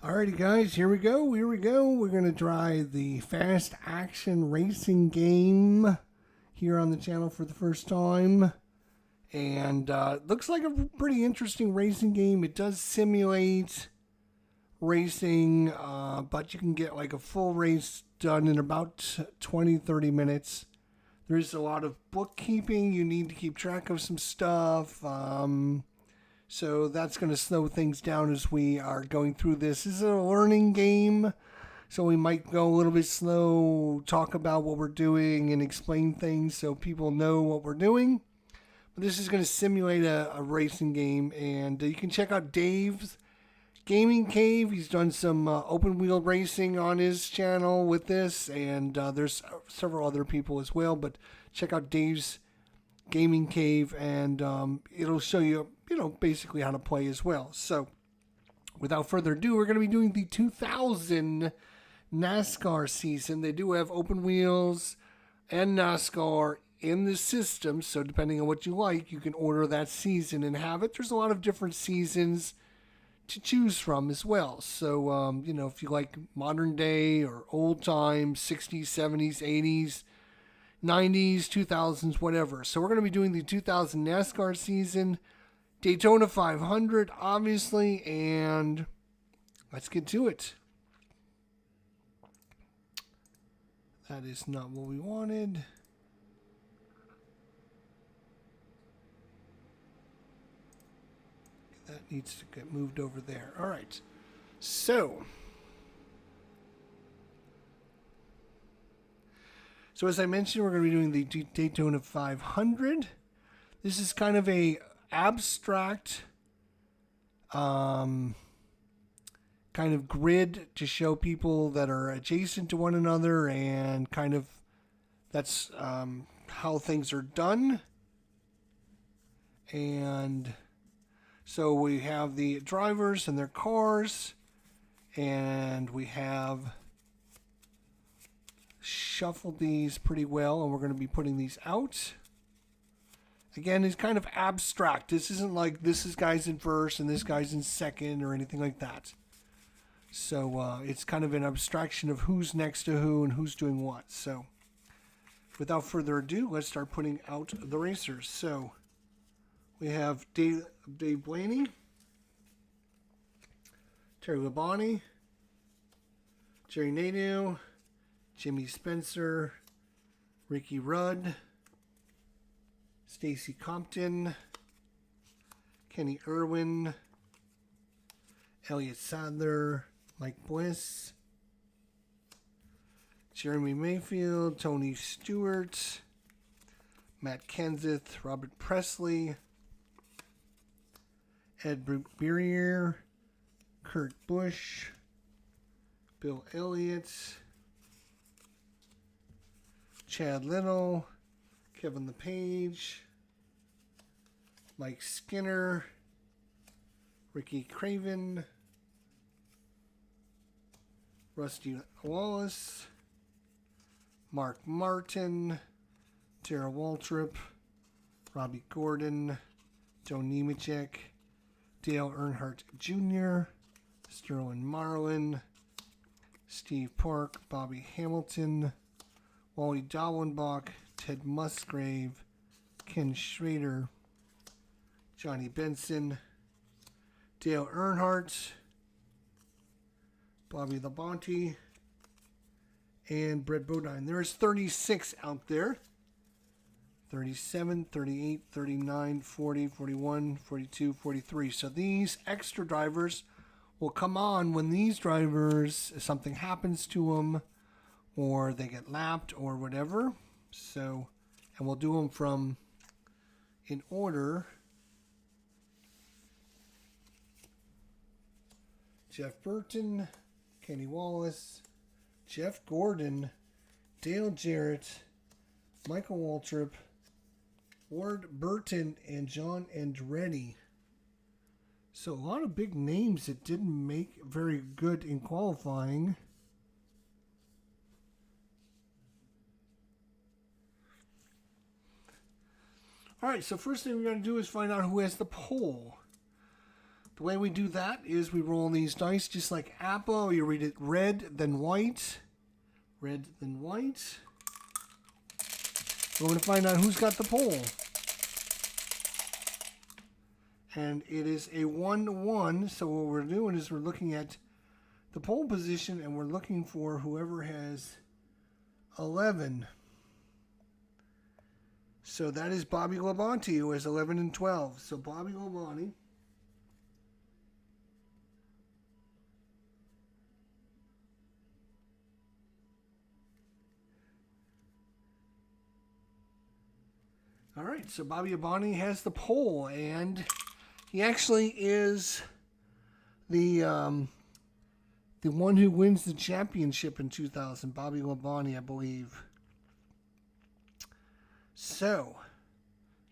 Alrighty, guys, here we go. Here we go. We're going to try the fast action racing game here on the channel for the first time. And looks like a pretty interesting racing game. It does simulate racing, but you can get like a full race done in about 20-30 minutes. There's a lot of bookkeeping. You need to keep track of some stuff. So that's going to slow things down as we are going through this. This is a learning game, so we might go a little bit slow, talk about what we're doing, and explain things so people know what we're doing. But this is going to simulate a racing game, and you can check out Dave's Gaming Cave. He's done some open wheel racing on his channel with this, and there's several other people as well. But check out Dave's Gaming Cave, and it'll show you, basically how to play as well. So, without further ado, we're going to be doing the 2000 NASCAR season. They do have open wheels and NASCAR in the system, so depending on what you like, you can order that season and have it. There's a lot of different seasons to choose from as well. So, if you like modern day or old time, 60s, 70s, 80s, 90s, 2000s, whatever. So we're going to be doing the 2000 NASCAR season, Daytona 500, obviously, and let's get to it. That is not what we wanted. That needs to get moved over there. All right. So as I mentioned, we're going to be doing the Daytona 500. This is kind of a abstract kind of grid to show people that are adjacent to one another, and kind of that's how things are done. And so we have the drivers and their cars, and we have shuffled these pretty well, and we're going to be putting these out. Again, it's kind of abstract. This isn't like this is guys in first and this guy's in second or anything like that. So it's kind of an abstraction of who's next to who and who's doing what. So without further ado, let's start putting out the racers. So we have Dave Blaney, Terry Labonte, Jerry Nadeau, Jimmy Spencer, Ricky Rudd, Stacy Compton, Kenny Irwin, Elliott Sadler, Mike Bliss, Jeremy Mayfield, Tony Stewart, Matt Kenseth, Robert Presley, Ed Berrier, Kurt Busch, Bill Elliott, Chad Little, Kevin LePage, Mike Skinner, Ricky Craven, Rusty Wallace, Mark Martin, Tara Waltrip, Robbie Gordon, Joe Nemechek, Dale Earnhardt Jr., Sterling Marlin, Steve Park, Bobby Hamilton, Wally Dallenbach, Ted Musgrave, Ken Schrader, Johnny Benson, Dale Earnhardt, Bobby Labonte, and Brett Bodine. There is 36 out there. 37, 38, 39, 40, 41, 42, 43. So these extra drivers will come on when these drivers, if something happens to them, or they get lapped or whatever. So, and we'll do them from in order. Jeff Burton, Kenny Wallace, Jeff Gordon, Dale Jarrett, Michael Waltrip, Ward Burton, and John Andretti. So a lot of big names that didn't make very good in qualifying. All right, so first thing we're going to do is find out who has the pole. The way we do that is we roll these dice just like Apple. You read it red, then white. Red, then white. We're going to find out who's got the pole. And it is a 1-1. So what we're doing is we're looking at the pole position and we're looking for whoever has 11. So that is Bobby Labonte, who has 11 and 12. So Bobby Labonte. All right, so Bobby Labonte has the pole, and he actually is the one who wins the championship in 2000. Bobby Labonte, I believe. So,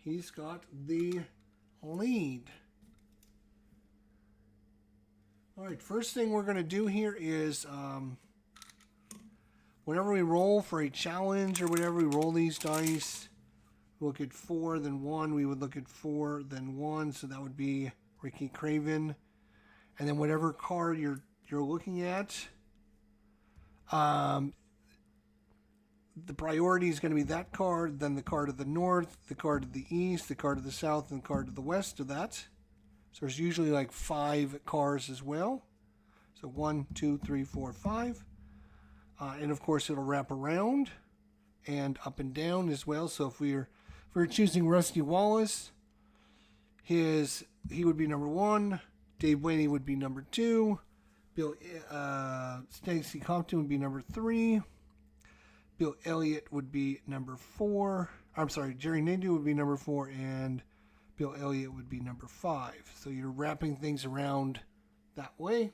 he's got the lead. All right, first thing we're going to do here is whenever we roll for a challenge or whatever, we roll these dice. Look at 4, then 1. We would look at 4, then 1. So that would be Ricky Craven. And then whatever card you're looking at, the priority is going to be that card, then the card of the north, the card of the east, the card of the south, and the card of the west of that. So there's usually like 5 cards as well. So 1, 2, 3, 4, 5. And of course it'll wrap around and up and down as well. So if we're choosing Rusty Wallace, he would be number 1. Dave Blaney would be number 2. Stacey Compton would be number 3. Bill Elliott would be number 4. I'm sorry, Jerry Nadeau would be number 4, and Bill Elliott would be number 5. So you're wrapping things around that way.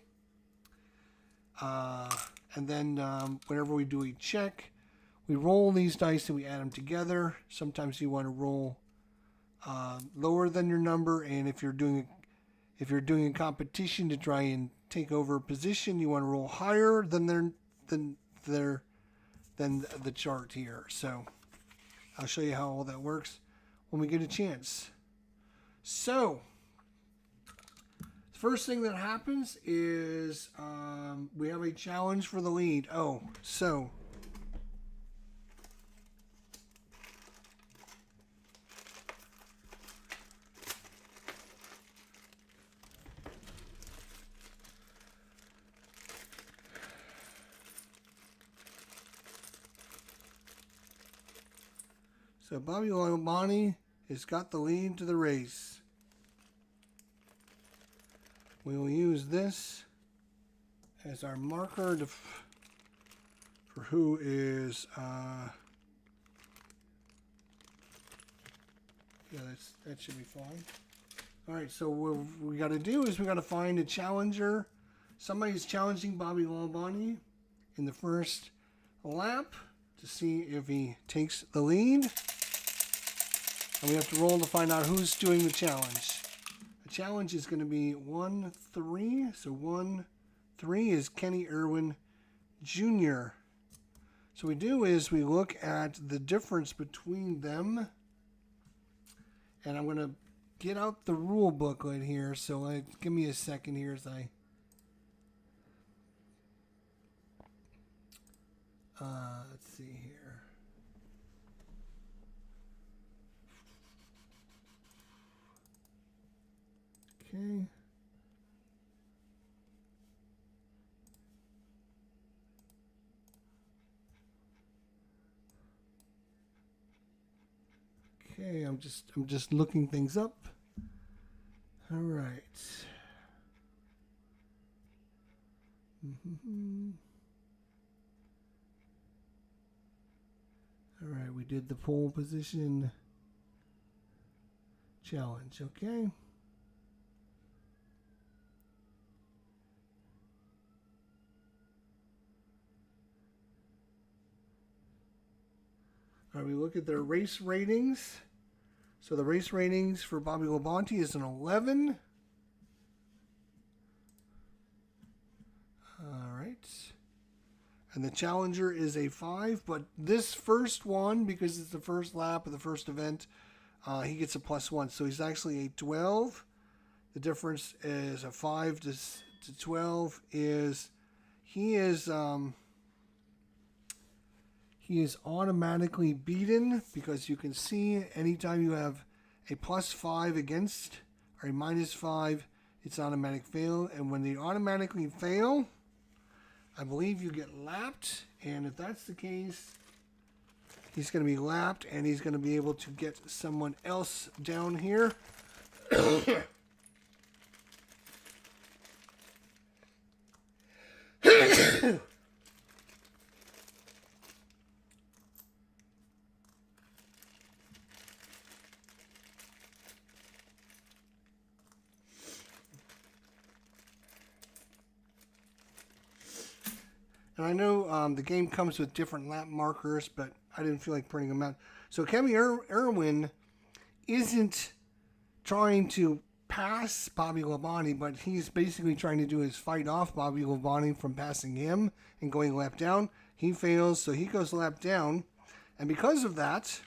And then whenever we do a check, we roll these dice and we add them together. Sometimes you want to roll lower than your number, and if you're doing a competition to try and take over a position, you want to roll higher than the chart here. So I'll show you how all that works when we get a chance. So the first thing that happens is we have a challenge for the lead. So Bobby Labonte has got the lead to the race. We will use this as our marker for who is, yeah, that should be fine. All right, so what we got to do is we got to find a challenger. Somebody's challenging Bobby Labonte in the first lap to see if he takes the lead. And we have to roll to find out who's doing the challenge. The challenge is going to be 1-3. So 1-3 is Kenny Irwin Jr. So what we do is we look at the difference between them. And I'm going to get out the rule booklet here. So give me a second here as I... let's see here. Okay. Okay, I'm just looking things up. All right. All right, we did the pole position challenge, okay? All right, we look at their race ratings. So the race ratings for Bobby Labonte is an 11. All right. And the challenger is a 5, but this first one, because it's the first lap of the first event, he gets a +1. So he's actually a 12. The difference is a 5 to 12 is he is automatically beaten, because you can see anytime you have a +5 against or a -5, it's automatic fail. And when they automatically fail, I believe you get lapped. And if that's the case, he's going to be lapped, and he's going to be able to get someone else down here. And I know the game comes with different lap markers, but I didn't feel like printing them out. So Kevin Irwin isn't trying to pass Bobby Labonte, but he's basically trying to do is fight off Bobby Labonte from passing him and going lap down. He fails, so he goes lap down. And because of that,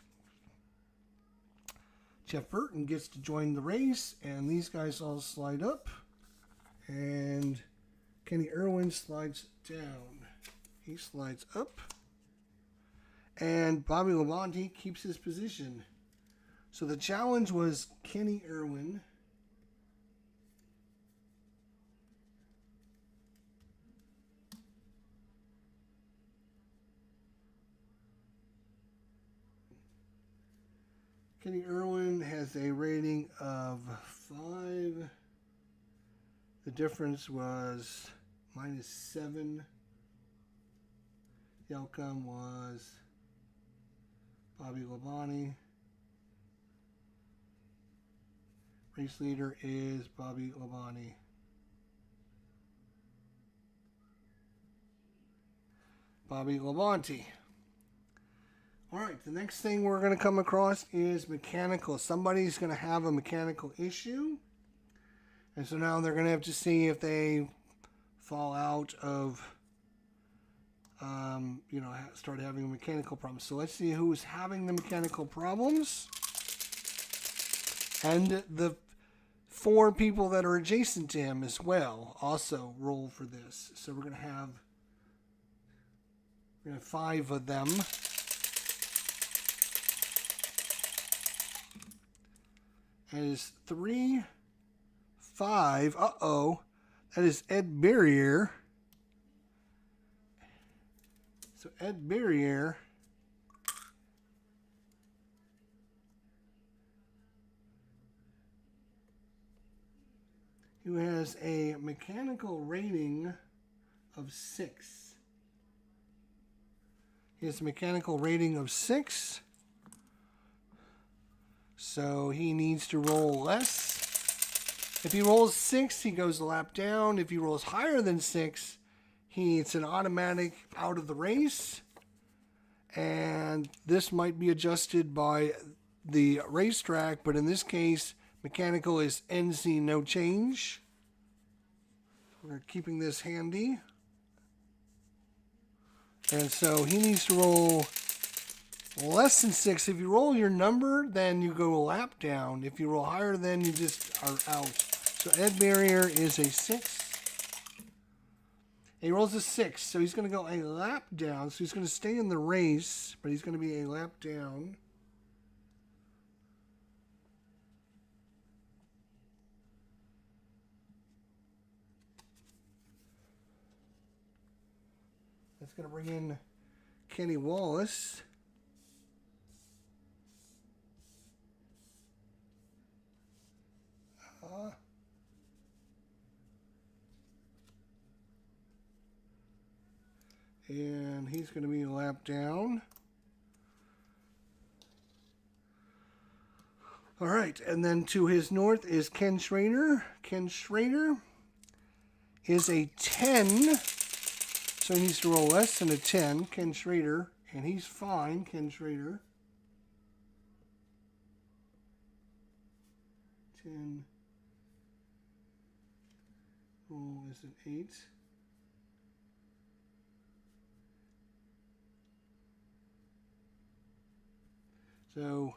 Jeff Burton gets to join the race, and these guys all slide up, and Kenny Irwin slides down. He slides up, and Bobby Labonte keeps his position. So the challenge was Kenny Irwin. Kenny Irwin has a rating of 5. The difference was -7. The outcome was Bobby Labonte. Race leader is Bobby Labonte. Bobby Labonte. All right, the next thing we're going to come across is mechanical. Somebody's going to have a mechanical issue. And so now they're going to have to see if they fall out of, start having a mechanical problem. So let's see who's having the mechanical problems. And the 4 people that are adjacent to him as well also roll for this. So we're going to have 5 of them. That is 3, 5. Uh-oh. That is Ed Barrier. So Ed Barrier who has a mechanical rating of 6. He has a mechanical rating of 6. So he needs to roll less. If he rolls 6, he goes a lap down. If he rolls higher than 6, it's an automatic out of the race. And this might be adjusted by the racetrack, but in this case, mechanical is NC no change. We're keeping this handy. And so he needs to roll less than 6. If you roll your number, then you go a lap down. If you roll higher, then you just are out. So Ed Barrier is a 6. He rolls a 6, so he's going to go a lap down. So he's going to stay in the race, but he's going to be a lap down. That's going to bring in Kenny Wallace. And he's going to be a lap down. All right, and then to his north is Ken Schrader. Ken Schrader is a 10, so he needs to roll less than a 10. Ken Schrader, and he's fine, Ken Schrader. 10. Roll is an 8. So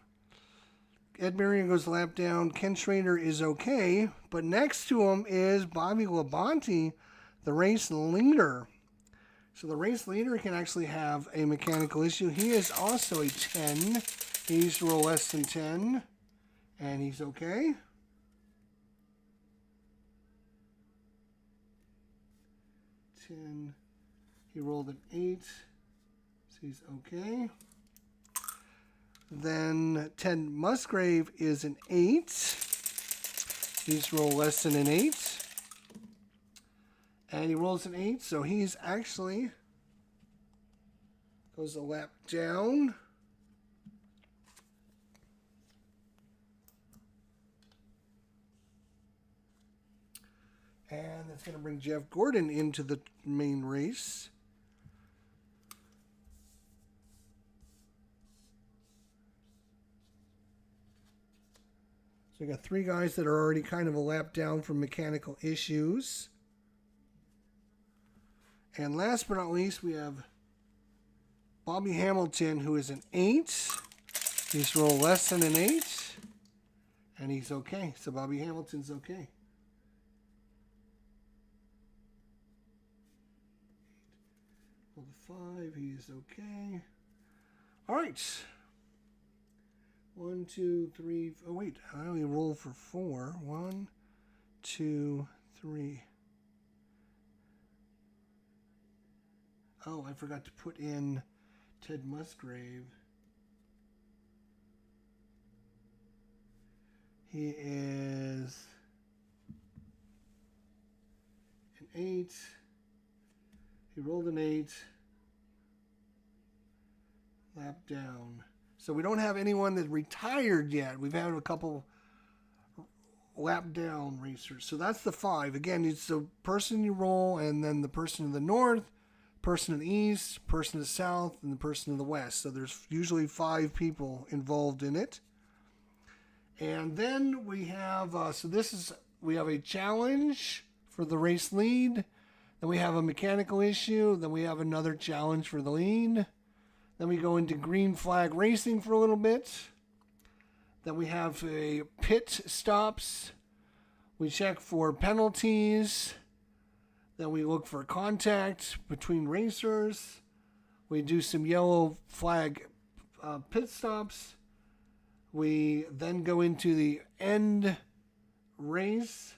Ed Marion goes lap down. Ken Schrader is okay. But next to him is Bobby Labonte, the race leader. So the race leader can actually have a mechanical issue. He is also a 10. He needs to roll less than 10. And he's okay. He rolled an 8. So he's okay. Then Ted Musgrave is an 8. He's rolled less than an 8. And he rolls an 8, so he's actually goes a lap down. And that's going to bring Jeff Gordon into the main race. So we got 3 guys that are already kind of a lap down from mechanical issues. And last but not least, we have Bobby Hamilton, who is an 8. He's rolled less than an 8. And he's okay. So Bobby Hamilton's okay. Roll the 5. He's okay. All right. 1, 2, 3. Oh, wait. I only rolled for 4. 1, 2, 3. Oh, I forgot to put in Ted Musgrave. He is an 8. He rolled an 8. Lap down. So we don't have anyone that retired yet. We've had a couple lap down racers. So that's the 5. Again, it's the person you roll, and then the person to the north, person to the east, person to the south, and the person to the west. So there's usually 5 people involved in it. And then we have, we have a challenge for the race lead. Then we have a mechanical issue. Then we have another challenge for the lead. Then we go into green flag racing for a little bit. Then we have a pit stops. We check for penalties. Then we look for contact between racers. We do some yellow flag pit stops. We then go into the end race,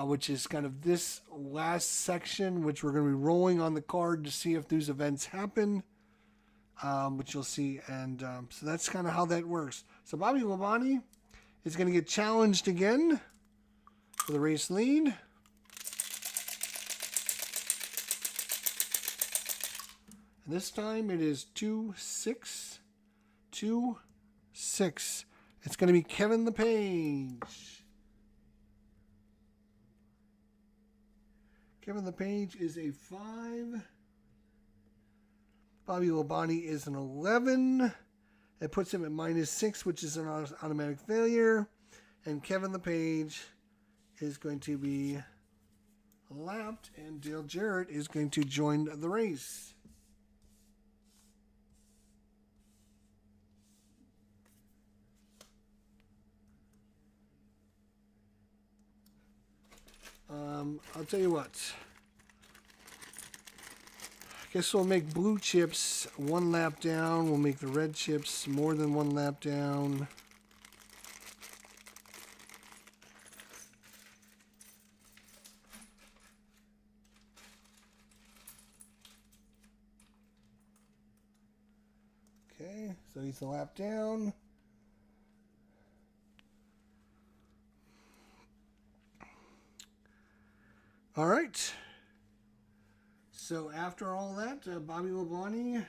which is kind of this last section, which we're going to be rolling on the card to see if those events happen, which you'll see. And so that's kind of how that works. So Bobby Labonte is going to get challenged again for the race lead. And this time it is 2-6. 2-6. It's going to be Kevin LePage. Kevin LePage is a 5. Bobby Labonte is an 11. It puts him at -6, which is an automatic failure. And Kevin LePage is going to be lapped, and Dale Jarrett is going to join the race. I'll tell you what. I guess we'll make blue chips 1 lap down. We'll make the red chips more than 1 lap down. Okay, so he's a lap down. All right. So after all that, Bobby Labonte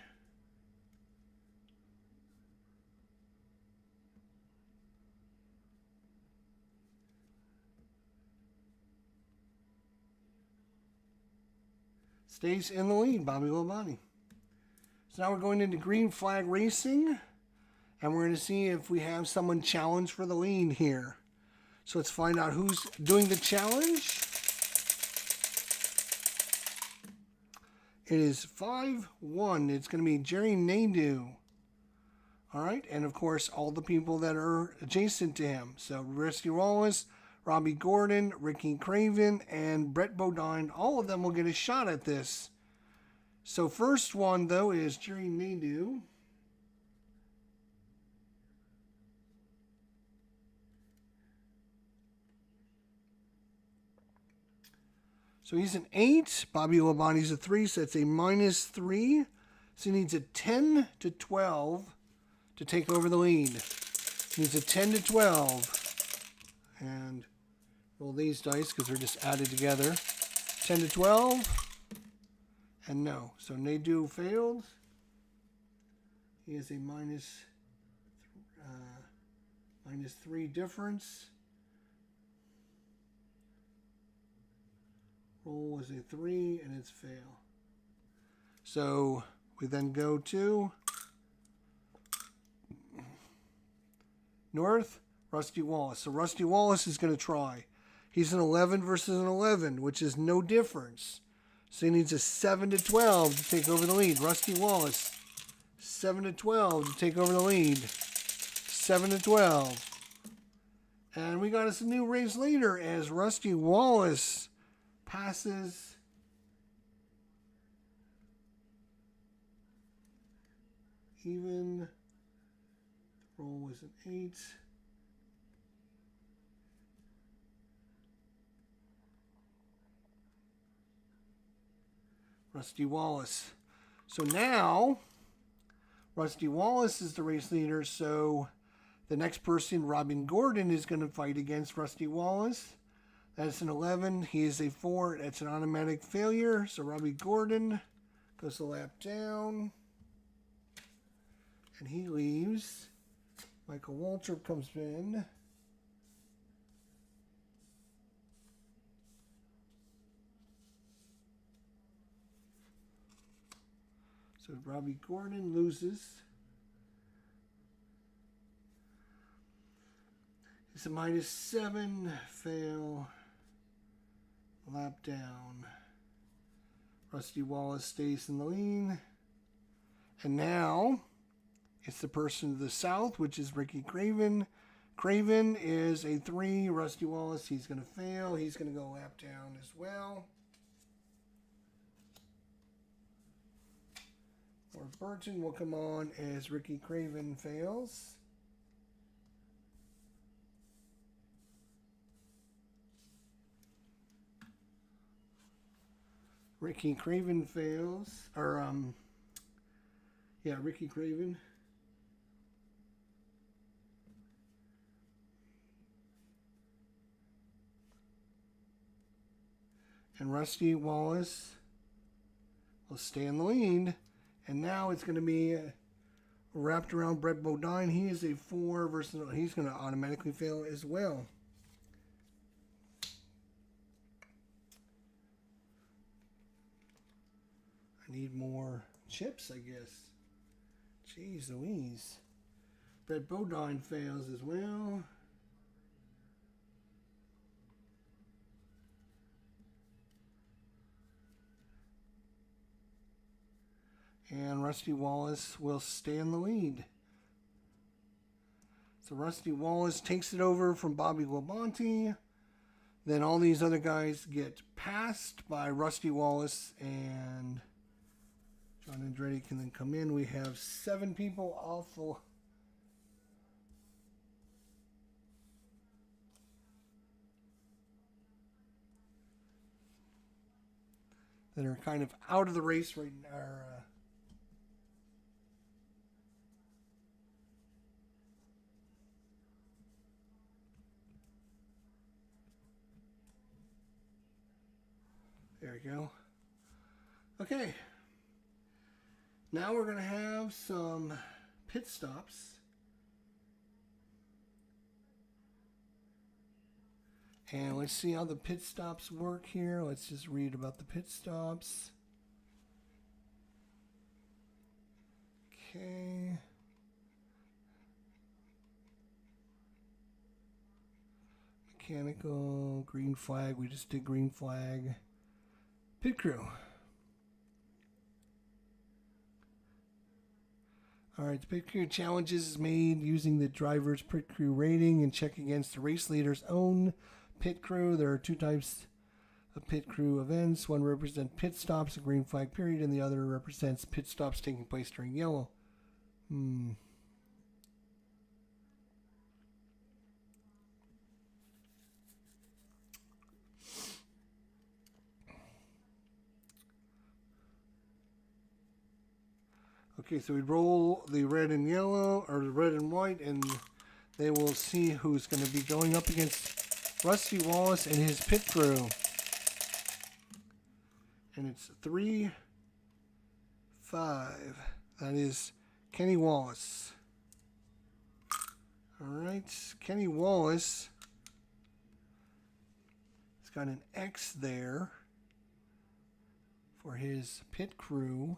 stays in the lead, Bobby Labonte. So now we're going into green flag racing, and we're going to see if we have someone challenge for the lead here. So let's find out who's doing the challenge. It is 5-1. It's going to be Jerry Nadeau. All right, and of course, all the people that are adjacent to him. So Rusty Wallace, Robbie Gordon, Ricky Craven, and Brett Bodine, all of them will get a shot at this. So first one, though, is Jerry Nadeau. So he's an 8. Bobby Labonte's a 3, so that's a -3. So he needs a 10 to 12 to take over the lead. He needs a 10 to 12. And roll these dice because they're just added together. 10 to 12. And no. So Nadeau failed. He has a -3 difference. Roll was a 3 and it's fail. So we then go to North, Rusty Wallace. So Rusty Wallace is going to try. He's an 11 versus an 11, which is no difference. So he needs a 7 to 12 to take over the lead. Rusty Wallace, 7 to 12 to take over the lead. 7 to 12. And we got us a new race leader as Rusty Wallace passes even. Roll was an 8. Rusty Wallace. So now Rusty Wallace is the race leader, so the next person, Robin Gordon, is going to fight against Rusty Wallace. That's an 11. He is a 4. That's an automatic failure. So Robbie Gordon goes a lap down. And he leaves. Michael Waltrip comes in. So Robbie Gordon loses. It's a -7. Fail. Lap down. Rusty Wallace stays in the lead. And now it's the person to the south, which is Ricky Craven. Craven is a 3. Rusty Wallace, he's going to fail. He's going to go lap down as well. Or Burton will come on as Ricky Craven fails. Ricky Craven fails. Ricky Craven. And Rusty Wallace will stay in the lead. And now it's going to be wrapped around Brett Bodine. He is a 4 versus, he's going to automatically fail as well. I need more chips, I guess. Jeez Louise. Brett Bodine fails as well. And Rusty Wallace will stay in the lead. So Rusty Wallace takes it over from Bobby Labonte. Then all these other guys get passed by Rusty Wallace, and John Andretti can then come in. We have 7 people off that are kind of out of the race right now. There we go. Okay. Now we're going to have some pit stops. And let's see how the pit stops work here. Let's just read about the pit stops. Okay. Mechanical, green flag. We just did green flag. Pit crew. Alright, the pit crew challenges is made using the driver's pit crew rating and check against the race leader's own pit crew. There are two types of pit crew events. One represents pit stops, a green flag period, and the other represents pit stops taking place during yellow. Okay, so we roll the red and yellow, or the red and white, and they will see who's going to be going up against Rusty Wallace and his pit crew. And it's 3-5. That is Kenny Wallace. Alright, Kenny Wallace has got an X there for his pit crew.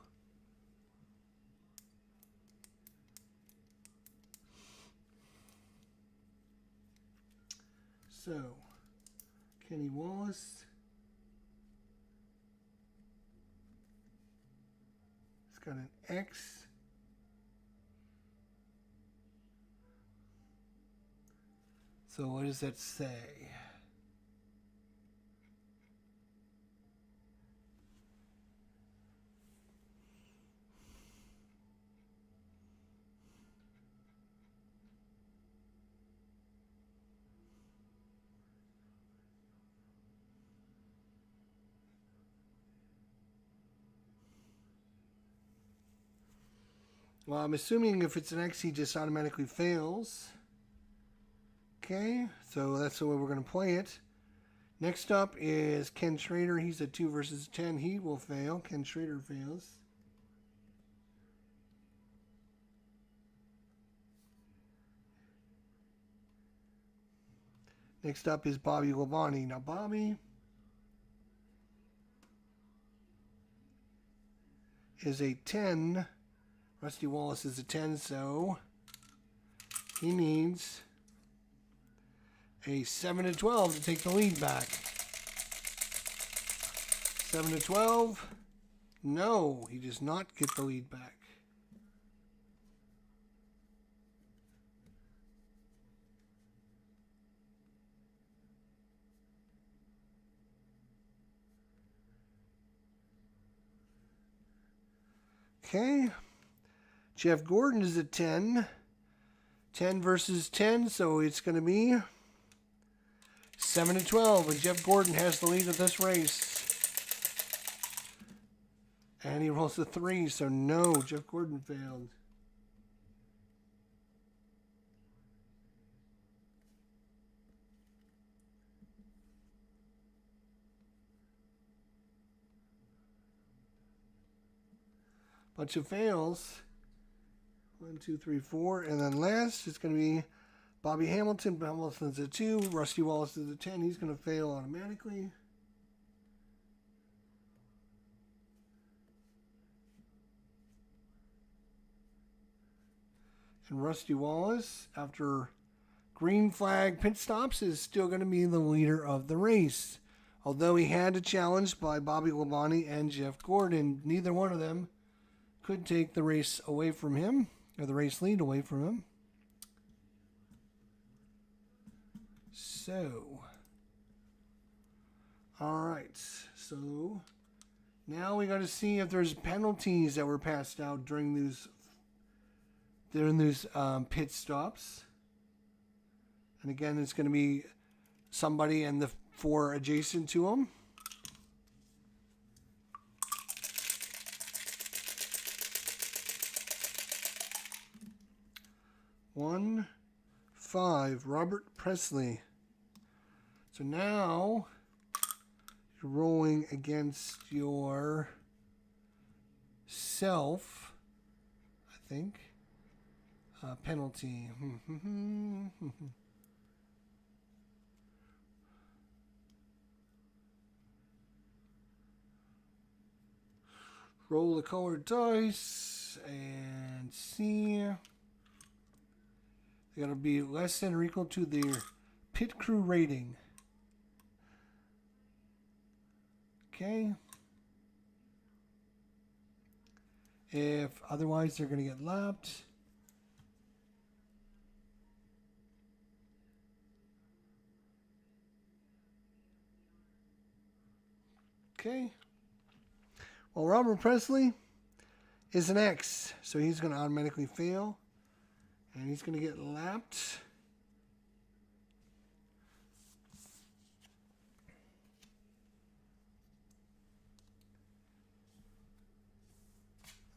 So, Kenny Wallace has got an X. So what does that say? Well, I'm assuming if it's an X, he just automatically fails. Okay, so that's the way we're going to play it. Next up is Ken Schrader. He's a 2 versus 10. He will fail. Ken Schrader fails. Next up is Bobby Labonte. Now, Bobby is a 10. Rusty Wallace is a 10, so he needs a 7-12 to take the lead back. 7-12. No, he does not get the lead back. Okay. Jeff Gordon is a 10. 10 versus 10, so it's going to be 7-12, and Jeff Gordon has the lead of this race. And he rolls a 3, so no, Jeff Gordon failed. Bunch of fails. 1, 2, 3, 4, and then last it's going to be Bobby Hamilton. Hamilton's a 2. Rusty Wallace is a 10. He's going to fail automatically. And Rusty Wallace, after green flag pit stops, is still going to be the leader of the race. Although he had a challenge by Bobby Labonte and Jeff Gordon, neither one of them could take the race away from him, or the race lead away from him. So, all right. So now we got to see if there's penalties that were passed out during these pit stops. And again, it's going to be somebody and the 4 adjacent to them. One, 5, Robert Presley. So now you're rolling against your self, I think. Penalty. Roll the colored dice and see. They gotta be less than or equal to their pit crew rating. Okay. If otherwise, they're going to get lapped. Okay. Well, Robert Presley is an X, so he's going to automatically fail. And he's going to get lapped.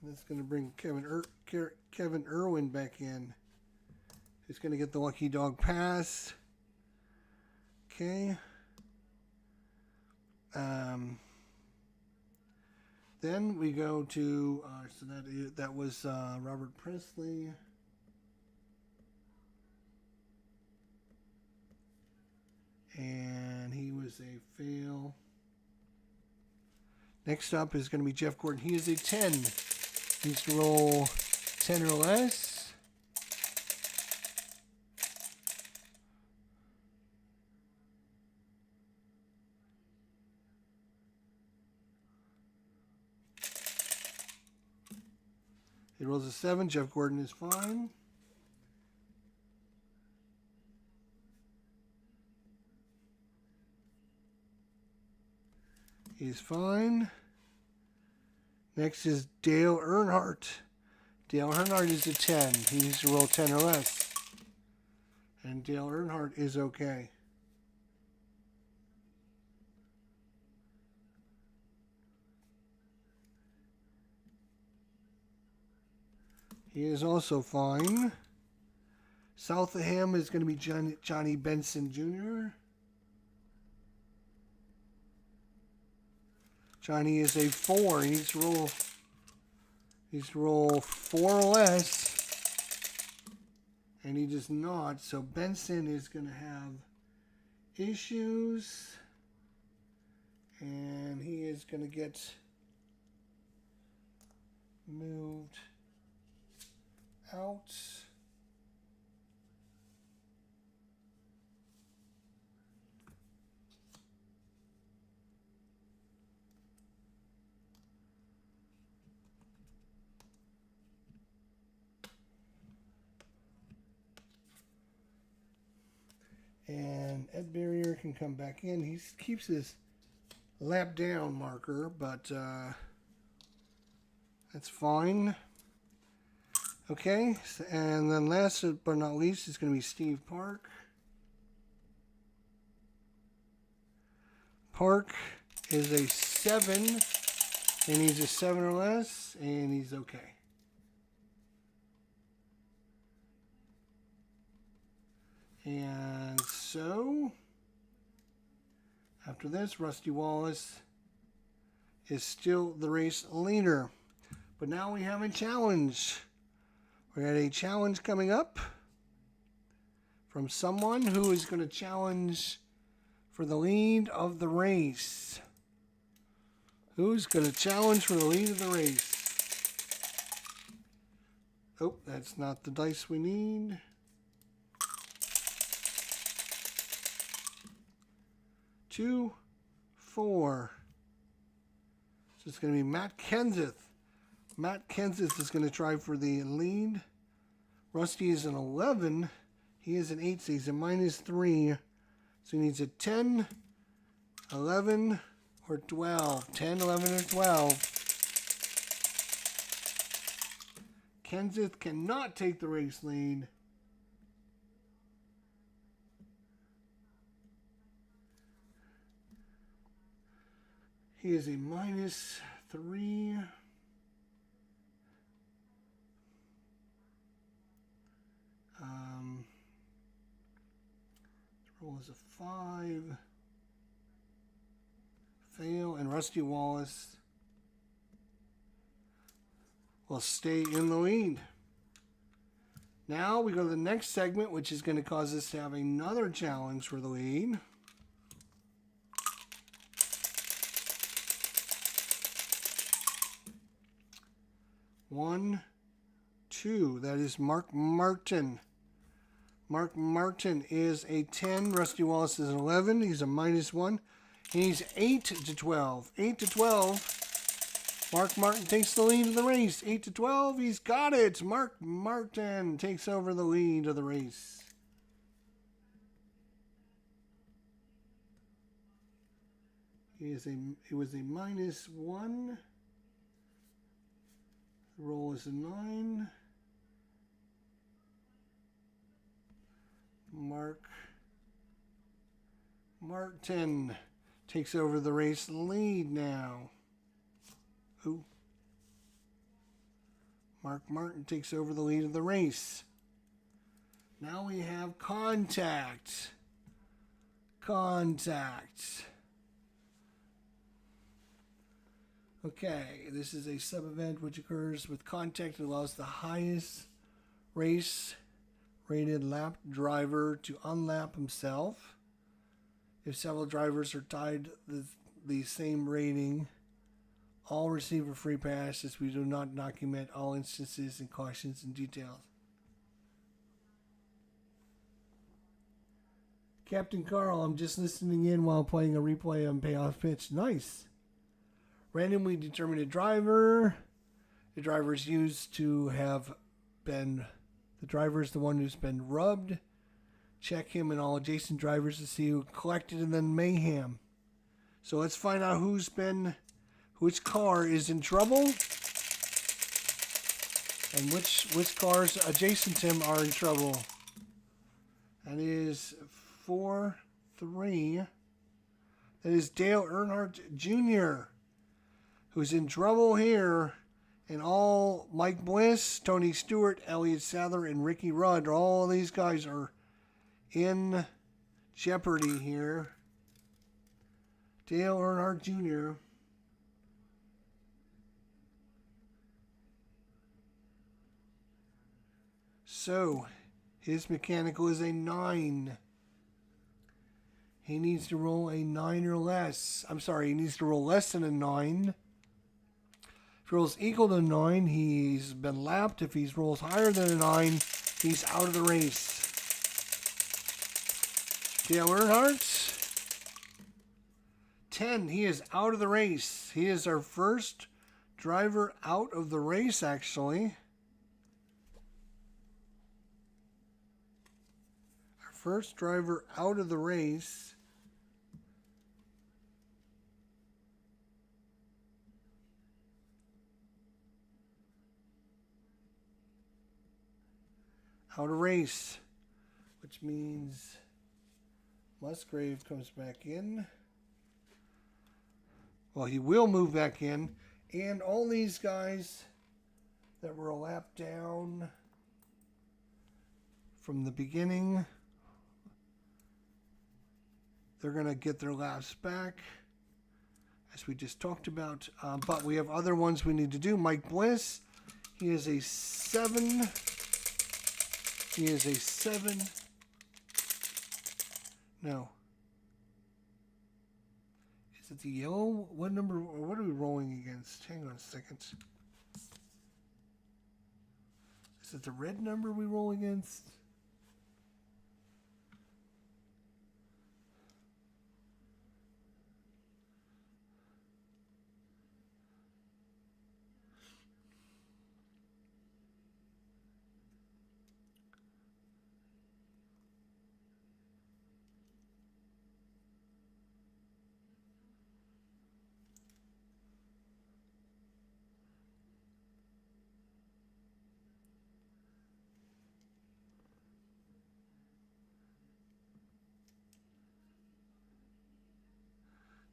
That's going to bring Kevin Irwin back in. He's going to get the lucky dog pass. Okay. Then we go to so that was Robert Presley. And he was a fail. Next up is going to be Jeff Gordon. He is a 10. He needs to roll 10 or less. He rolls a 7. Jeff Gordon is fine. He's fine. Next is Dale Earnhardt. Dale Earnhardt is a 10. He needs to roll 10 or less. And Dale Earnhardt is okay. He is also fine. South of him is going to be Johnny Benson Jr. Johnny is a 4. He needs to roll 4 or less. And he does not. So Benson is going to have issues. And he is going to get moved out. And Ed Barrier can come back in. He keeps his lap down marker, but that's fine. Okay, and then last but not least is going to be Steve Park. Park is a 7. He needs a 7 or less, and he's okay. And so, after this, Rusty Wallace is still the race leader. But now we have a challenge. We got a challenge coming up from someone who is going to challenge for the lead of the race. Who's going to challenge for the lead of the race? Oh, that's not the dice we need. Two, 4. So it's going to be Matt Kenseth. Matt Kenseth is going to try for the lead. Rusty is an 11. He is an 8, so he's a -3. So he needs a 10, 11, or 12. 10, 11, or 12. Kenseth cannot take the race lead. He is a -3. Roll is a 5. Fail, and Rusty Wallace will stay in the lead. Now we go to the next segment, which is going to cause us to have another challenge for the lead. One, 2. That is Mark Martin. Mark Martin is a 10. Rusty Wallace is an 11. He's a -1. He's 8 to 12. 8 to 12. Mark Martin takes the lead of the race. 8-12. He's got it. Mark Martin takes over the lead of the race. It was a -1. The roll is a 9. Mark Martin takes over the race lead now. Who? Mark Martin takes over the lead of the race. Now we have contact. Okay, this is a sub-event which occurs with contact and allows the highest race-rated lap driver to unlap himself. If several drivers are tied the same rating, all receive a free pass, as we do not document all instances and cautions and details. Captain Carl, I'm just listening in while playing a replay on payoff pitch. Nice. Randomly determine a driver. The driver is used to have been... The driver is the one who's been rubbed. Check him and all adjacent drivers to see who collected, and then mayhem. So let's find out which car is in trouble, and which cars adjacent to him are in trouble. That is 4-3. That is Dale Earnhardt Jr., who's in trouble here. And all Mike Bliss, Tony Stewart, Elliott Sadler, and Ricky Rudd, all of these guys are in jeopardy here. Dale Earnhardt Jr. So, his mechanical is a 9. He needs to roll a 9 or less. I'm sorry, he needs to roll less than a 9. If he rolls equal to 9, he's been lapped. If he rolls higher than a 9, he's out of the race. Dale Earnhardt, 10. He is out of the race. He is our first driver out of the race, actually. Our first driver out of the race. Out of race, which means Musgrave comes back in. Well, he will move back in, and all these guys that were a lap down from the beginning, they're going to get their laps back, as we just talked about. But we have other ones we need to do. Mike Bliss, he is a 7. He is a 7. No. Is it the yellow? What number? What are we rolling against? Hang on a second. Is it the red number we roll against?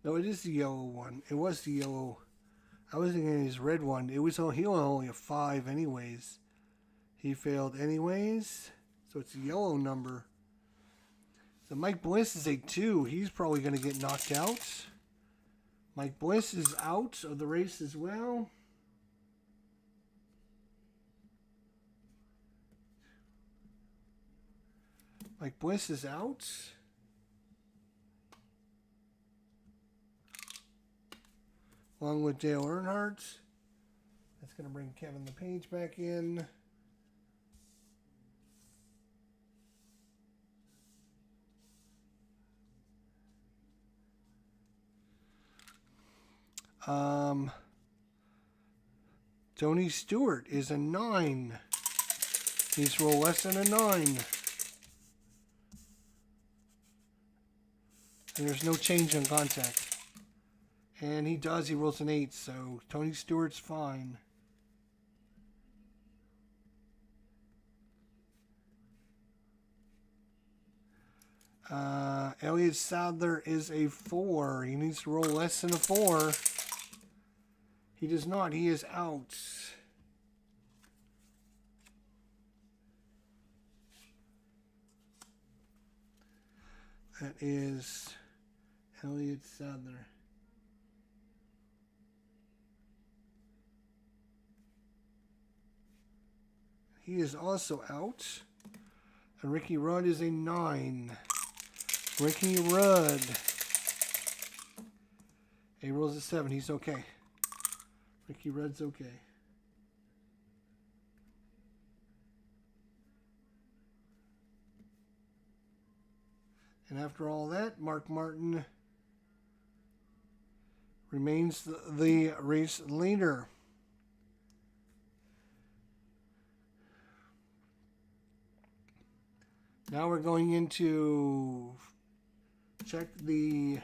No, it is the yellow one. It was the yellow. I was thinking his red one. It was he was only a 5 anyways. He failed anyways. So it's a yellow number. So Mike Bliss is a 2. He's probably going to get knocked out. Mike Bliss is out of the race as well. Mike Bliss is out. Along with Dale Earnhardt. That's going to bring Kevin LePage back in. Tony Stewart is a 9. Needs to roll less than a 9. And there's no change in contact. And he does. He rolls an 8. So Tony Stewart's fine. Elliot Sadler is a 4. He needs to roll less than a 4. He does not. He is out. That is Elliot Sadler. He is also out. And Ricky Rudd is a 9. Ricky Rudd. He rolls a 7. He's okay. Ricky Rudd's okay. And after all that, Mark Martin remains the race leader. Now we're going into check the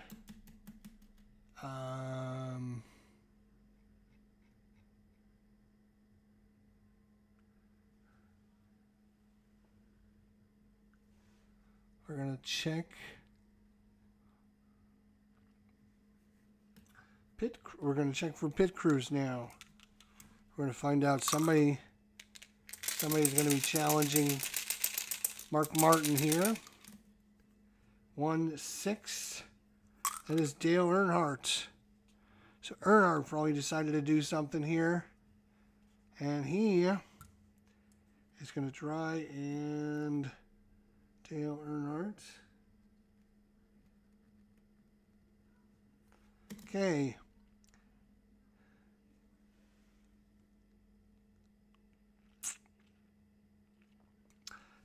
we're going to check we're going to check for pit crews now. We're going to find out somebody's going to be challenging Mark Martin here. 1-6. That is Dale Earnhardt. So Earnhardt probably decided to do something here. And he is going to try and Dale Earnhardt. Okay.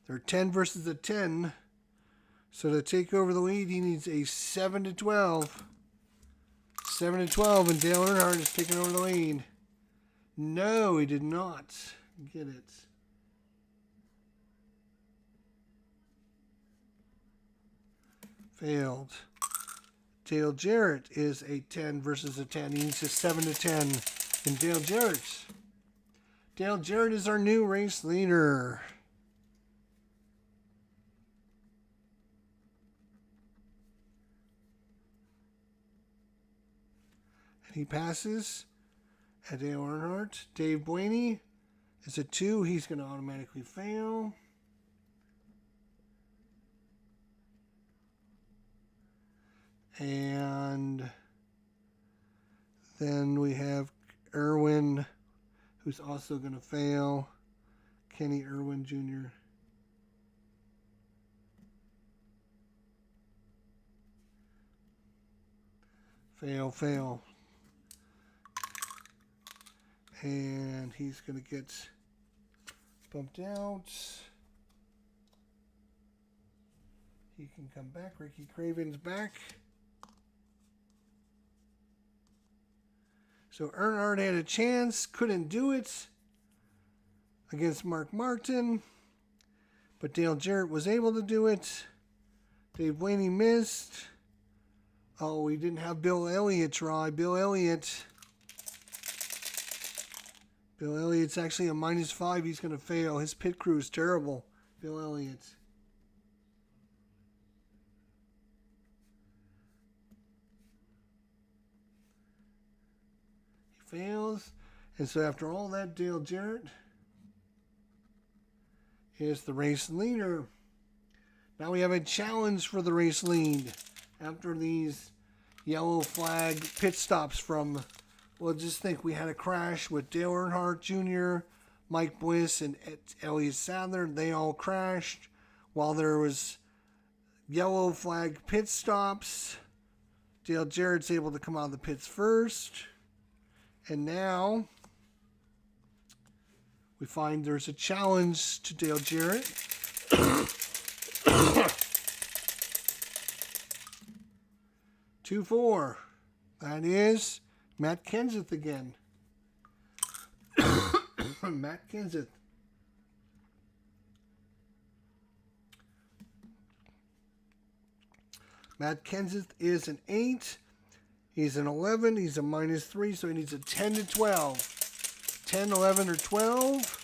They're 10 versus a 10. So to take over the lead, he needs a 7-12. 7-12, and Dale Earnhardt is taking over the lead. No, he did not get it. Failed. Dale Jarrett is a 10 versus a 10. He needs a 7-10. And Dale Jarrett is our new race leader. And he passes at Dale Earnhardt. Dave Blaney is a 2. He's going to automatically fail. And then we have Irwin, who's also going to fail. Kenny Irwin Jr. Fail. And he's going to get bumped out. He can come back. Ricky Craven's back. So Earnhardt had a chance, couldn't do it against Mark Martin, but Dale Jarrett was able to do it. Dave Blaney missed. Oh, we didn't have Bill Elliott try. Bill Elliott's actually a -5. He's going to fail. His pit crew is terrible. Bill Elliott. Fails. And so after all that, Dale Jarrett is the race leader. Now we have a challenge for the race lead after these yellow flag pit stops from, well, just think we had a crash with Dale Earnhardt Jr., Mike Bliss, and Elliott Sadler. They all crashed while there was yellow flag pit stops. Dale Jarrett's able to come out of the pits first. And now we find there's a challenge to Dale Jarrett. 2-4. That is Matt Kenseth again. Matt Kenseth. Matt Kenseth is an 8. He's an 11. He's a -3, so he needs a 10 to 12. 10, 11, or 12.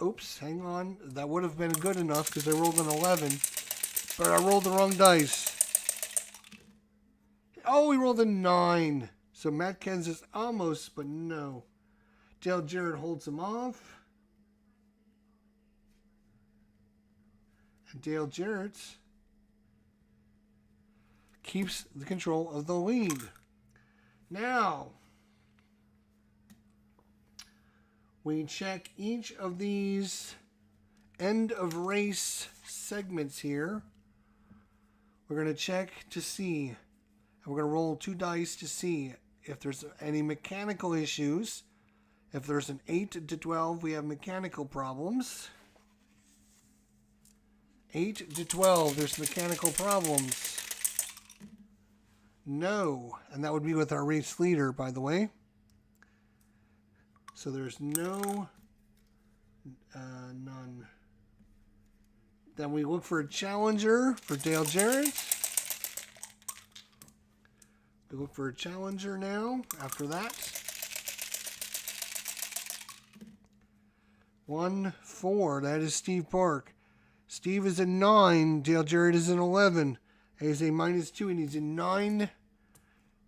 Oops, hang on. That would have been good enough because I rolled an 11. But I rolled the wrong dice. Oh, he rolled a 9. So Matt Kenseth almost, but no. Dale Jarrett holds him off. And Dale Jarrett keeps the control of the lead. Now, we check each of these end of race segments here. We're going to check to see, and we're going to roll 2 dice to see if there's any mechanical issues. If there's an 8 to 12, we have mechanical problems. 8 to 12, there's mechanical problems. No, and that would be with our race leader, by the way. So there's no, none. Then we look for a challenger for Dale Jarrett. We look for a challenger now after that. 1, 4, that is Steve Park. Steve is a 9, Dale Jarrett is an 11. He's a -2, and he's a 9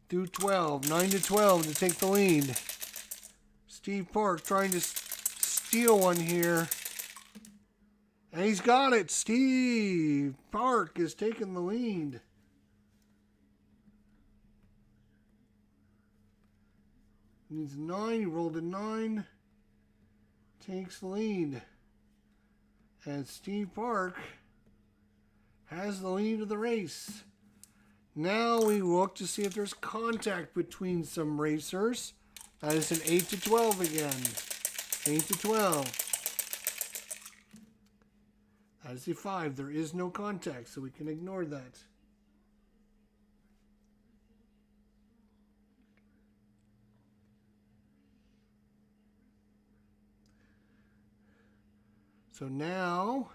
through 12. 9 to 12 to take the lead. Steve Park trying to steal one here. And he's got it. Steve Park is taking the lead. He needs 9. He rolled a 9. Takes the lead. And Steve Park has the lead of the race. Now we look to see if there's contact between some racers. That is an 8 to 12 again. 8 to 12. That is a 5. There is no contact, so we can ignore that. So now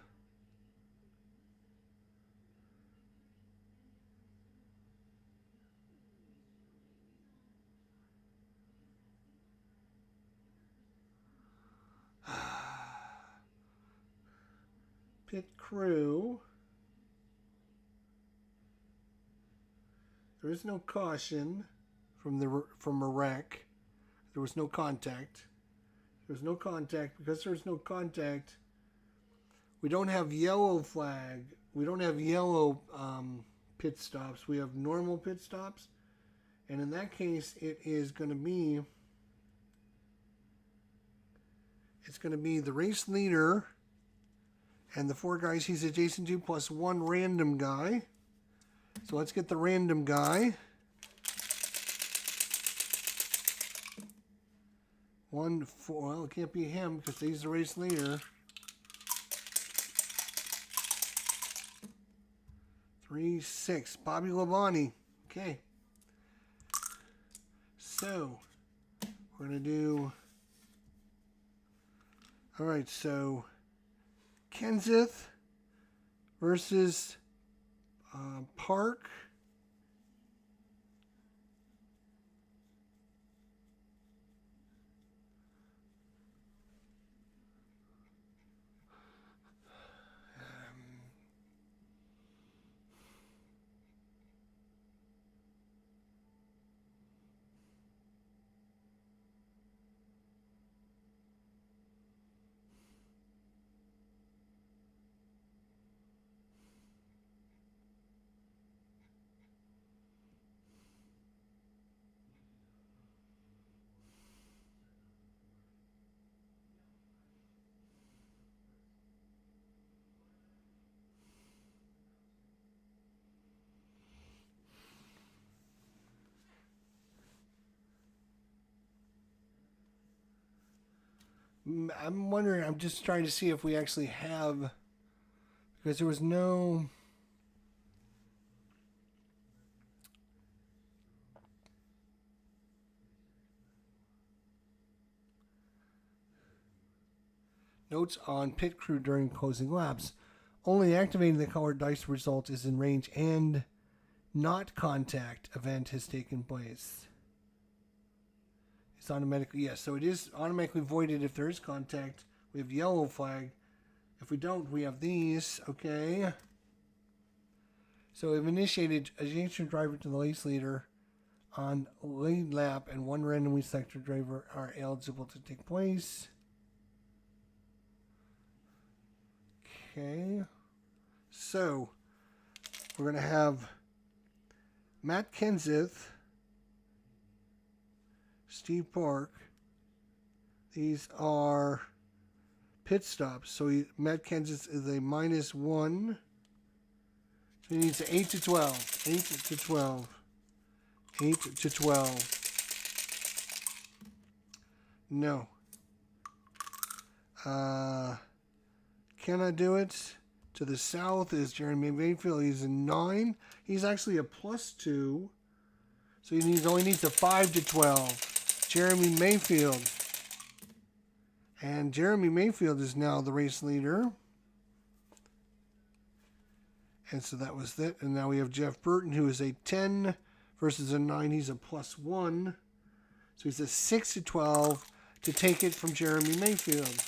pit crew. There is no caution from a wreck. There was no contact. There's no contact. Because there's no contact, we don't have yellow flag. We don't have yellow pit stops. We have normal pit stops. And in that case, it is going to be, it's going to be the race leader and the 4 guys he's adjacent to plus 1 random guy. So let's get the random guy. 1, 4, well, it can't be him because he's the race leader. 3, 6, Bobby Labonte. Okay. So, we're going to do, all right, so Kenseth versus Park. I'm wondering, I'm just trying to see if we actually have, because there was no, Notes on pit crew during closing laps. Only activating the colored dice result is in range and not contact event has taken place. It's automatically, yes, so it is automatically voided if there is contact. We have yellow flag. If we don't, we have these. Okay. So we've initiated adjacent driver to the race leader on lead lap, and one randomly selected driver are eligible to take place. Okay. So we're going to have Matt Kenseth, Steve Park. These are pit stops. So Matt Kenseth is a -1. So he needs an 8 to 12. 8 to 12. 8 to 12. No. Can I do it? To the south is Jeremy Mayfield. He's a 9. He's actually a +2. So he only needs a 5 to 12. Jeremy Mayfield. And Jeremy Mayfield is now the race leader. And so that was it. And now we have Jeff Burton, who is a 10 versus a 9. He's a +1. So he's a 6 to 12 to take it from Jeremy Mayfield.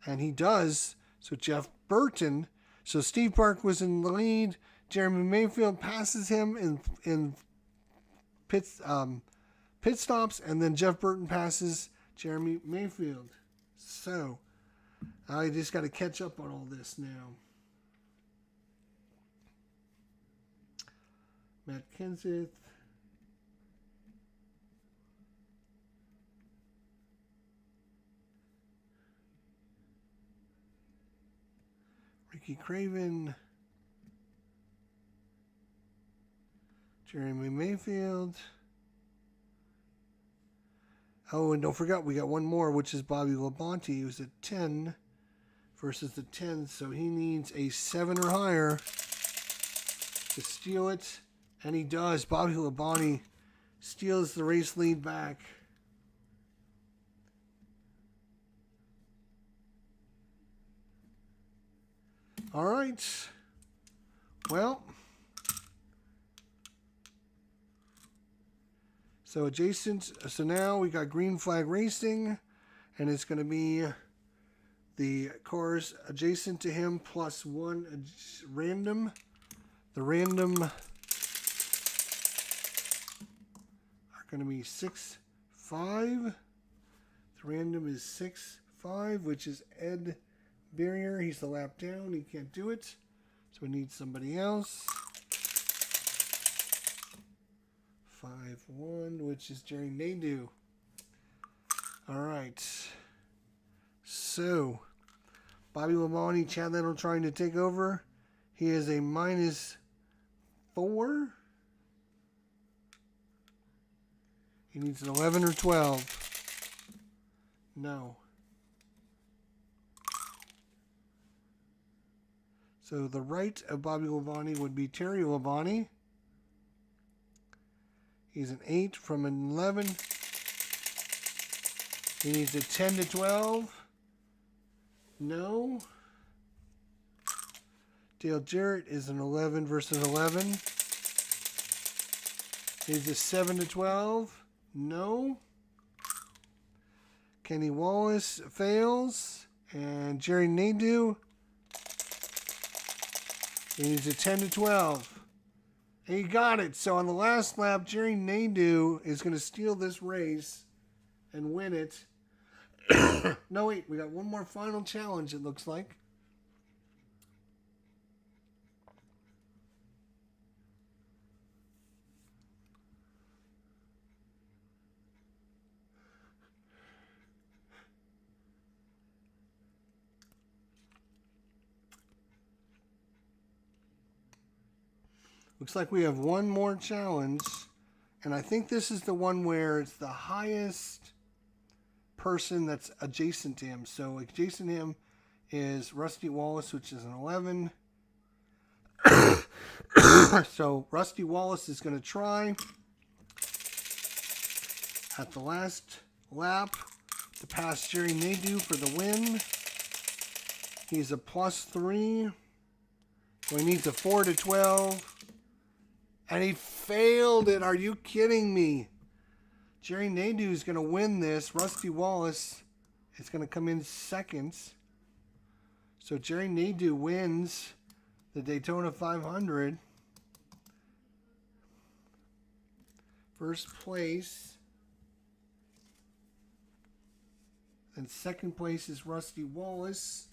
And he does. So Jeff Burton. So Steve Park was in the lead. Jeremy Mayfield passes him in pit stops. And then Jeff Burton passes Jeremy Mayfield. So I just got to catch up on all this now. Matt Kenseth. Ricky Craven. Jeremy Mayfield. Oh, and don't forget, we got one more, which is Bobby Labonte, who's a 10 versus the 10. So he needs a 7 or higher to steal it. And he does. Bobby Labonte steals the race lead back. All right. Well, so adjacent. So now we got green flag racing, and it's going to be the cars adjacent to him +1 random. The random are going to be 6, 5. The random is 6, 5, which is Ed Barrier. He's the lap down. He can't do it. So we need somebody else. 5, 1, which is Jerry Nadeau. All right. So Bobby Labonte, Chad Little trying to take over. He is a -4. He needs an 11 or 12. No. So the right of Bobby Labonte would be Terry Labonte. He's an 8 from an 11. He needs a 10 to 12. No. Dale Jarrett is an 11 versus 11. He's a 7 to 12. No. Kenny Wallace fails. And Jerry Nadeau. He needs a 10 to 12. And he got it. So on the last lap, Jerry Nadeau is going to steal this race and win it. No, wait. We got one more final challenge, it looks like. Looks like we have one more challenge, and I think this is the one where it's the highest person that's adjacent to him. So adjacent to him is Rusty Wallace, which is an 11. So Rusty Wallace is going to try at the last lap to pass Jerry Nadeau for the win. He's a +3. So he needs a 4 to 12. And he failed it. Are you kidding me? Jerry Nadeau is going to win this. Rusty Wallace is going to come in second. So Jerry Nadeau wins the Daytona 500. First place. And second place is Rusty Wallace.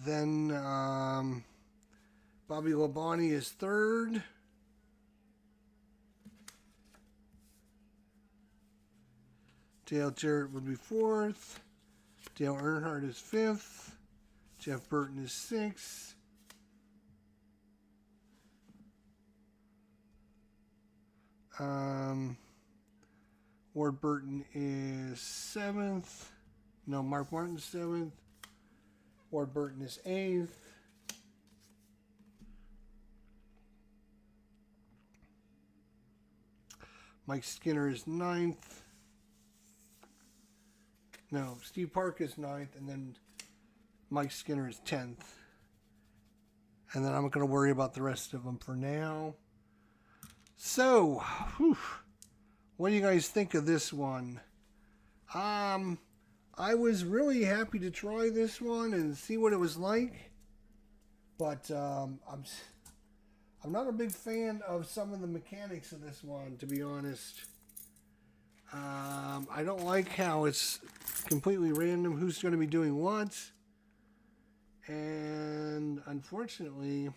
Then Bobby Labonte is third. Dale Jarrett would be fourth. Dale Earnhardt is fifth. Jeff Burton is sixth. Ward Burton is seventh. No, Mark Martin's seventh. Ward Burton is eighth. Mike Skinner is ninth. No, Steve Park is ninth, and then Mike Skinner is 10th. And then I'm not going to worry about the rest of them for now. So, what do you guys think of this one? I was really happy to try this one and see what it was like. But I'm not a big fan of some of the mechanics of this one, to be honest. I don't like how it's completely random who's going to be doing what. And unfortunately,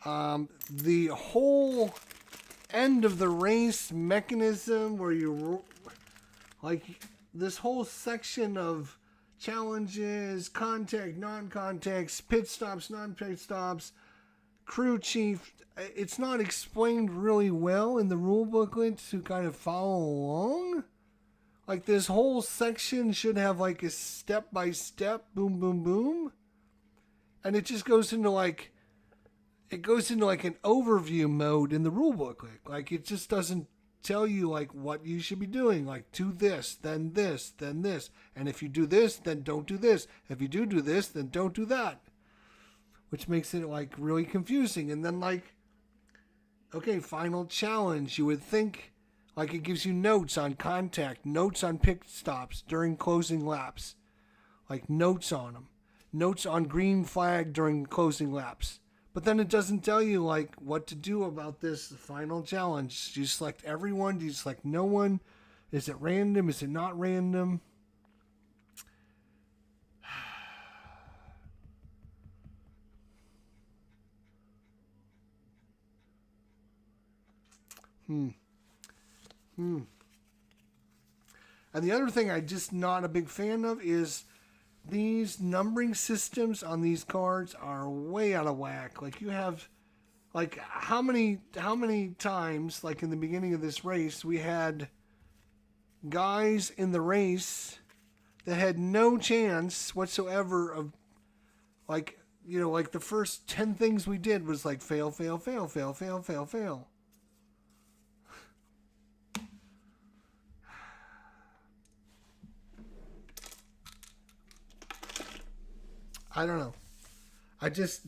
the whole end of the race mechanism where you, like, this whole section of challenges, contact, non-contacts, pit stops, non-pit stops, crew chief, it's not explained really well in the rule booklet to kind of follow along. Like, this whole section should have like a step-by-step boom, boom, boom. And it just goes into like, an overview mode in the rule booklet. Like, it just doesn't tell you like what you should be doing. Like, do this, then this, then this. And if you do this, then don't do this. If you do this, then don't do that. Which makes it like really confusing. And then like, okay, final challenge. You would think like it gives you notes on contact, notes on pit stops during closing laps. Like notes on them. Notes on green flag during closing laps. But then it doesn't tell you like what to do about this final challenge. Do you select everyone? Do you select no one? Is it random? Is it not random? And the other thing I'm just not a big fan of is these numbering systems on these cards are way out of whack. Like, you have, like, how many times, like in the beginning of this race, we had guys in the race that had no chance whatsoever of, like, you know, like the first 10 things we did was like fail, fail, fail, fail, fail, fail, fail. I don't know. I just,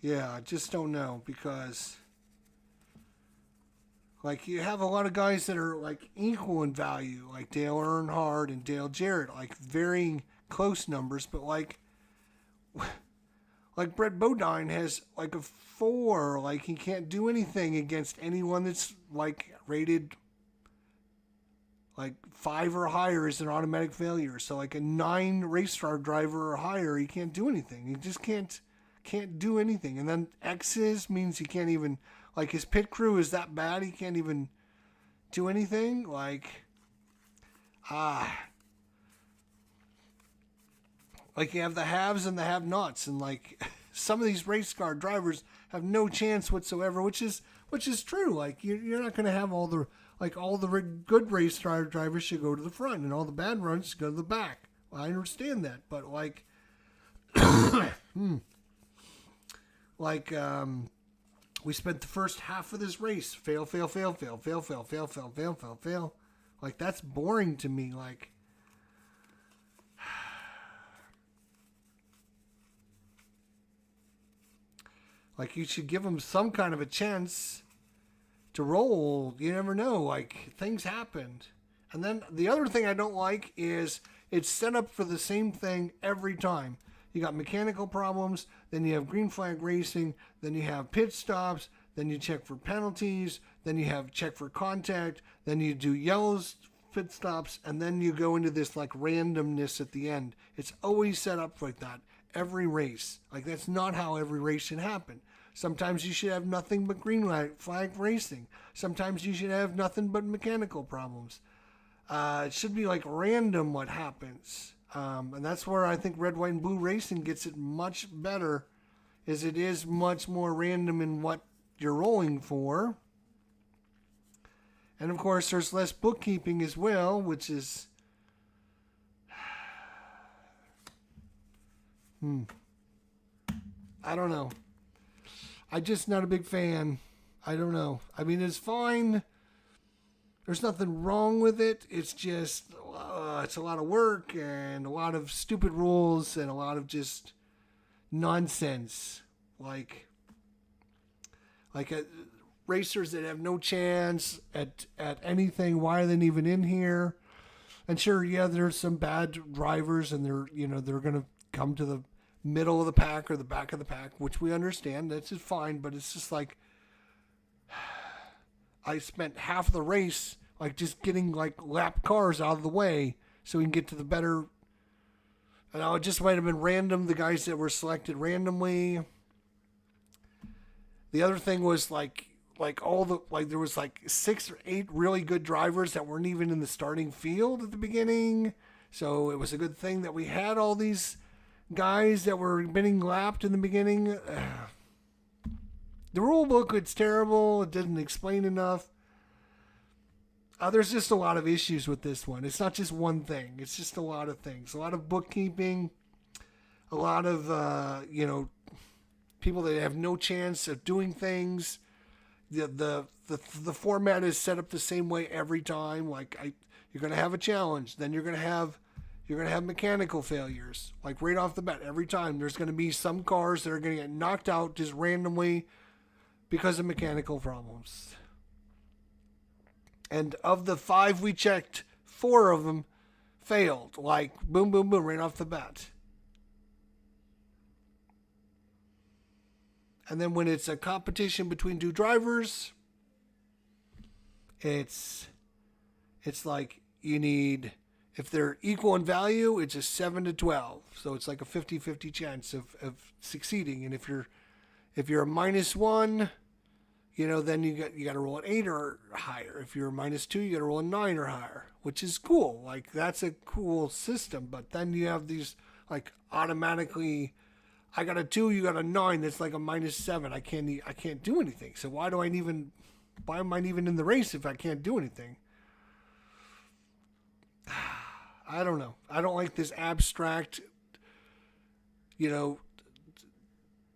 Yeah, I just don't know, because like you have a lot of guys that are like equal in value, like Dale Earnhardt and Dale Jarrett, like very close numbers, but like Brett Bodine has like a 4, like he can't do anything against anyone that's like rated like 5 or higher is an automatic failure. So like a 9 race car driver or higher, he can't do anything. He just can't do anything. And then X's means he can't even, like his pit crew is that bad he can't even do anything. Like you have the haves and the have-nots, and like some of these race car drivers have no chance whatsoever, which is true. Like you're not going to have all the good race car drivers should go to the front, and all the bad ones should go to the back. I understand that, but like we spent the first half of this race fail, fail, fail, fail, fail, fail, fail, fail, fail, fail, fail. Like, that's boring to me. Like you should give them some kind of a chance to roll. You never know. Like, things happened. And then the other thing I don't like is it's set up for the same thing every time. You got mechanical problems, then you have green flag racing, then you have pit stops, then you check for penalties, then you have check for contact, then you do yellows, pit stops, and then you go into this like randomness at the end. It's always set up like that every race. Like, that's not how every race should happen. Sometimes you should have nothing but green flag racing. Sometimes you should have nothing but mechanical problems. It should be like random what happens. And that's where I think red, white, and blue racing gets it much better, is it is much more random in what you're rolling for. And of course, there's less bookkeeping as well, which is... I don't know. I'm just not a big fan. I don't know. I mean, it's fine. There's nothing wrong with it. It's just, it's a lot of work and a lot of stupid rules and a lot of just nonsense. Like racers that have no chance at anything. Why are they even in here? And sure, yeah, there's some bad drivers, and they're going to come to the middle of the pack or the back of the pack, which we understand. That's just fine, but it's just like, I spent half the race like just getting like lap cars out of the way so we can get to the better. And it just might have been random, the guys that were selected randomly. The other thing was like there was like 6 or 8 really good drivers that weren't even in the starting field at the beginning. So it was a good thing that we had all these guys that were being lapped in the beginning. The rule book, it's terrible. It didn't explain enough. There's just a lot of issues with this one. It's not just one thing. It's just a lot of things. A lot of bookkeeping. A lot of, people that have no chance of doing things. The format is set up the same way every time. Like, you're going to have a challenge. Then you're going to have mechanical failures. Like, right off the bat, every time there's going to be some cars that are going to get knocked out just randomly because of mechanical problems. And of the 5 we checked, 4 of them failed. Like, boom, boom, boom, right off the bat. And then when it's a competition between 2 drivers, it's like you need, if they're equal in value, it's a 7 to 12. So it's like a 50-50 chance of succeeding. And if you're a -1, then you got to roll an 8 or higher. If you're a -2, you got to roll a 9 or higher, which is cool. Like, that's a cool system. But then you have these, like, automatically, I got a 2, you got a 9. That's like a -7. I can't do anything. So why am I even in the race if I can't do anything? I don't know. I don't like this abstract,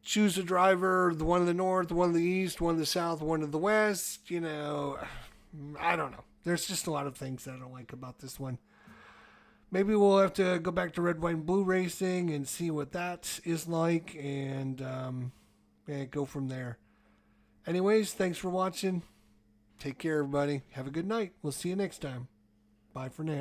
choose a driver, the one in the north, the one in the east, one in the south, one in the west, I don't know. There's just a lot of things that I don't like about this one. Maybe we'll have to go back to red, white, and blue racing and see what that is like, and go from there. Anyways, thanks for watching. Take care, everybody. Have a good night. We'll see you next time. Bye for now.